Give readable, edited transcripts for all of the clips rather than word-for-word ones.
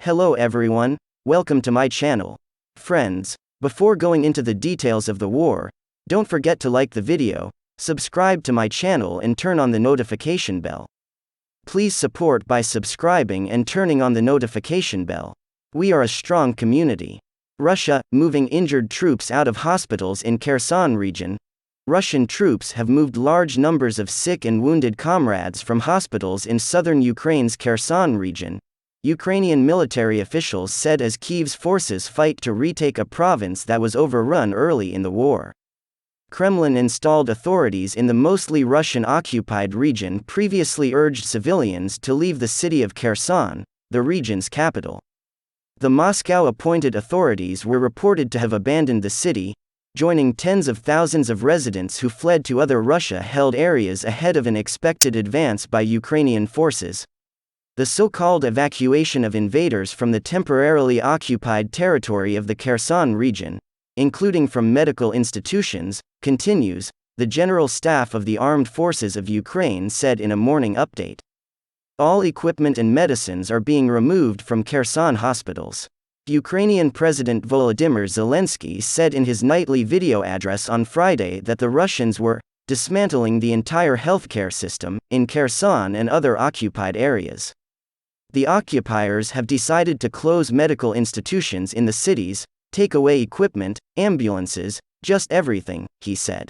Hello everyone, welcome to my channel. Friends, before going into the details of the war, don't forget to like the video, subscribe to my channel and turn on the notification bell. Please support by subscribing and turning on the notification bell. We are a strong community. Russia, moving injured troops out of hospitals in Kherson region. Russian troops have moved large numbers of sick and wounded comrades from hospitals in southern Ukraine's Kherson region, Ukrainian military officials said as Kyiv's forces fight to retake a province that was overrun early in the war. Kremlin installed authorities in the mostly Russian-occupied region previously urged civilians to leave the city of Kherson, the region's capital. The Moscow-appointed authorities were reported to have abandoned the city, joining tens of thousands of residents who fled to other Russia-held areas ahead of an expected advance by Ukrainian forces. The so-called evacuation of invaders from the temporarily occupied territory of the Kherson region, including from medical institutions, continues, the General Staff of the Armed Forces of Ukraine said in a morning update. All equipment and medicines are being removed from Kherson hospitals. Ukrainian President Volodymyr Zelensky said in his nightly video address on Friday that the Russians were dismantling the entire healthcare system in Kherson and other occupied areas. The occupiers have decided to close medical institutions in the cities, take away equipment, ambulances, just everything, he said.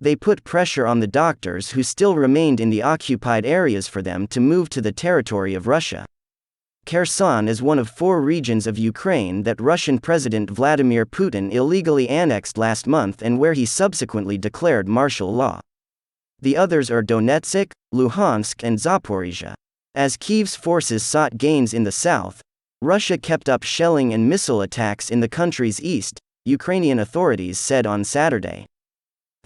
They put pressure on the doctors who still remained in the occupied areas for them to move to the territory of Russia. Kherson is one of 4 regions of Ukraine that Russian President Vladimir Putin illegally annexed last month and where he subsequently declared martial law. The others are Donetsk, Luhansk and Zaporizhia. As Kyiv's forces sought gains in the south, Russia kept up shelling and missile attacks in the country's east, Ukrainian authorities said on Saturday.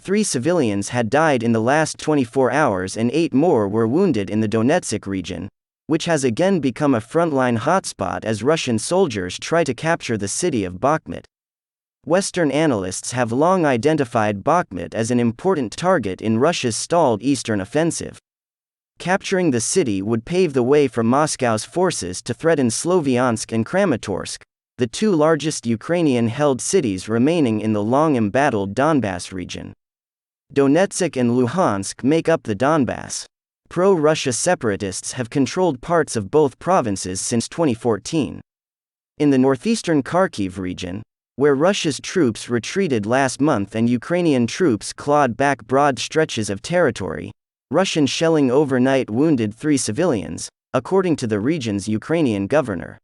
3 civilians had died in the last 24 hours and 8 more were wounded in the Donetsk region, which has again become a frontline hotspot as Russian soldiers try to capture the city of Bakhmut. Western analysts have long identified Bakhmut as an important target in Russia's stalled eastern offensive. Capturing the city would pave the way for Moscow's forces to threaten Sloviansk and Kramatorsk, the 2 largest Ukrainian-held cities remaining in the long-embattled Donbass region. Donetsk and Luhansk make up the Donbass. Pro-Russia separatists have controlled parts of both provinces since 2014. In the northeastern Kharkiv region, where Russia's troops retreated last month and Ukrainian troops clawed back broad stretches of territory, Russian shelling overnight wounded 3 civilians, according to the region's Ukrainian governor.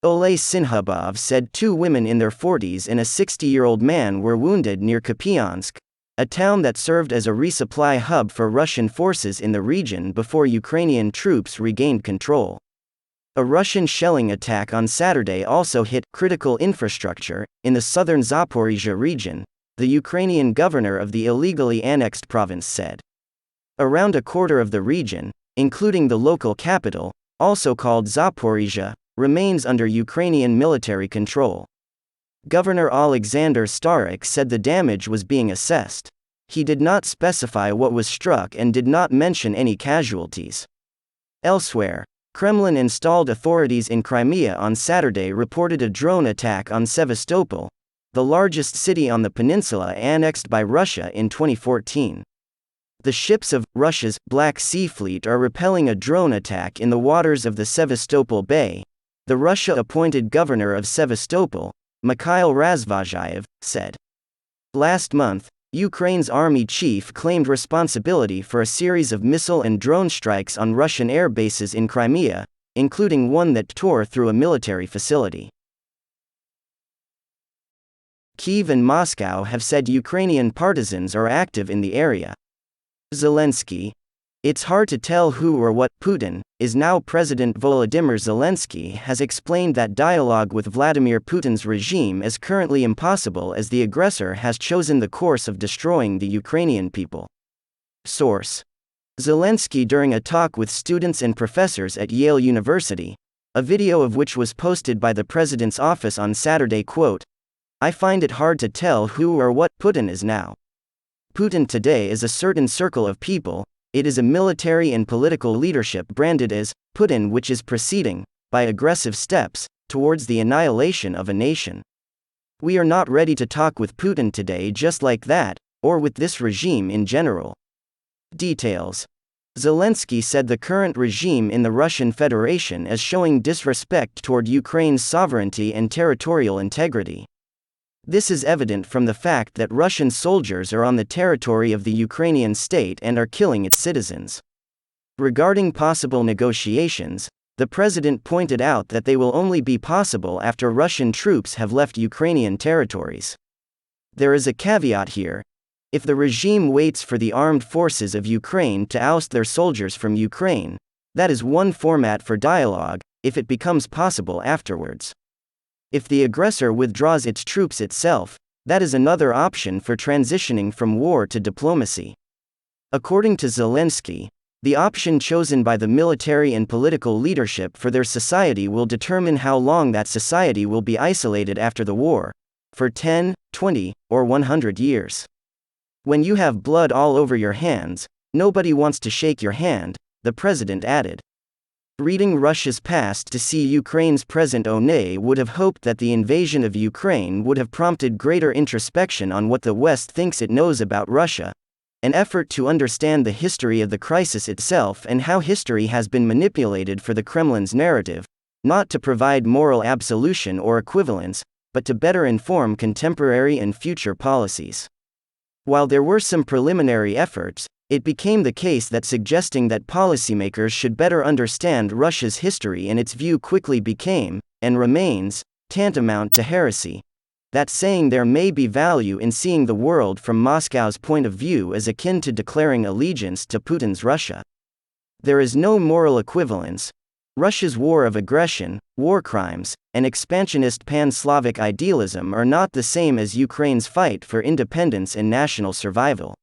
Oleh Sinhubov said 2 women in their 40s and a 60-year-old man were wounded near Kupiansk, a town that served as a resupply hub for Russian forces in the region before Ukrainian troops regained control. A Russian shelling attack on Saturday also hit critical infrastructure in the southern Zaporizhia region, the Ukrainian governor of the illegally annexed province said. Around a quarter of the region, including the local capital, also called Zaporizhia, remains under Ukrainian military control. Governor Alexander Starik said the damage was being assessed. He did not specify what was struck and did not mention any casualties. Elsewhere, Kremlin-installed authorities in Crimea on Saturday reported a drone attack on Sevastopol, the largest city on the peninsula annexed by Russia in 2014. The ships of Russia's Black Sea Fleet are repelling a drone attack in the waters of the Sevastopol Bay, the Russia-appointed governor of Sevastopol, Mikhail Razvozhaev, said. Last month, Ukraine's army chief claimed responsibility for a series of missile and drone strikes on Russian air bases in Crimea, including one that tore through a military facility. Kyiv and Moscow have said Ukrainian partisans are active in the area. Zelensky. It's hard to tell who or what. Putin is now President Volodymyr Zelensky has explained that dialogue with Vladimir Putin's regime is currently impossible as the aggressor has chosen the course of destroying the Ukrainian people. Source: Zelensky during a talk with students and professors at Yale University, a video of which was posted by the president's office on Saturday. Quote, "I find it hard to tell who or what Putin is now. Putin today is a certain circle of people, it is a military and political leadership branded as Putin which is proceeding, by aggressive steps, towards the annihilation of a nation. We are not ready to talk with Putin today just like that, or with this regime in general. Details. Zelensky said the current regime in the Russian Federation is showing disrespect toward Ukraine's sovereignty and territorial integrity. This is evident from the fact that Russian soldiers are on the territory of the Ukrainian state and are killing its citizens. Regarding possible negotiations, the president pointed out that they will only be possible after Russian troops have left Ukrainian territories. There is a caveat here. If the regime waits for the armed forces of Ukraine to oust their soldiers from Ukraine, that is one format for dialogue, if it becomes possible afterwards. If the aggressor withdraws its troops itself, that is another option for transitioning from war to diplomacy. According to Zelensky, the option chosen by the military and political leadership for their society will determine how long that society will be isolated after the war, for 10, 20, or 100 years. When you have blood all over your hands, nobody wants to shake your hand, the president added. Reading Russia's past to see Ukraine's present One would have hoped that the invasion of Ukraine would have prompted greater introspection on what the West thinks it knows about Russia, an effort to understand the history of the crisis itself and how history has been manipulated for the Kremlin's narrative, not to provide moral absolution or equivalence, but to better inform contemporary and future policies. While there were some preliminary efforts, it became the case that suggesting that policymakers should better understand Russia's history and its view quickly became, and remains, tantamount to heresy. That saying there may be value in seeing the world from Moscow's point of view is akin to declaring allegiance to Putin's Russia. There is no moral equivalence. Russia's war of aggression, war crimes, and expansionist pan-Slavic idealism are not the same as Ukraine's fight for independence and national survival.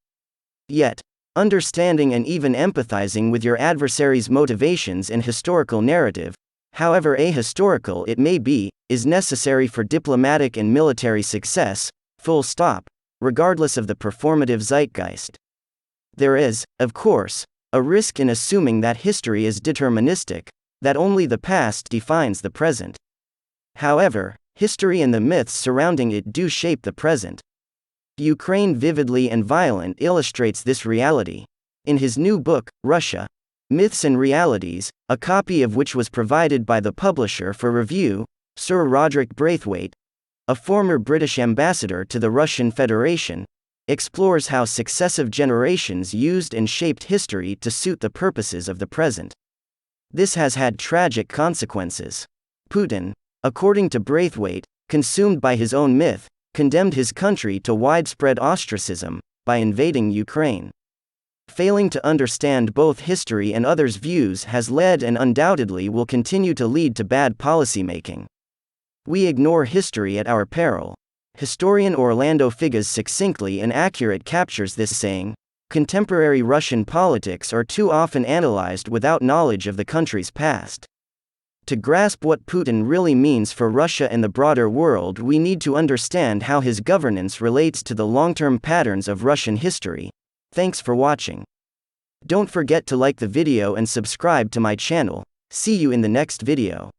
Yet, understanding and even empathizing with your adversary's motivations and historical narrative, however ahistorical it may be, is necessary for diplomatic and military success, full stop, regardless of the performative zeitgeist. There is, of course, a risk in assuming that history is deterministic, that only the past defines the present. However, history and the myths surrounding it do shape the present. Ukraine Vividly and Violent illustrates this reality. In his new book, Russia, Myths and Realities, a copy of which was provided by the publisher for review, Sir Roderick Braithwaite, a former British ambassador to the Russian Federation, explores how successive generations used and shaped history to suit the purposes of the present. This has had tragic consequences. Putin, according to Braithwaite, consumed by his own myth, condemned his country to widespread ostracism by invading Ukraine. Failing to understand both history and others' views has led and undoubtedly will continue to lead to bad policymaking. We ignore history at our peril. Historian Orlando Figes succinctly and accurate captures this saying. Contemporary Russian politics are too often analyzed without knowledge of the country's past. To grasp what Putin really means for Russia and the broader world, we need to understand how his governance relates to the long-term patterns of Russian history. Thanks for watching. Don't forget to like the video and subscribe to my channel. See you in the next video.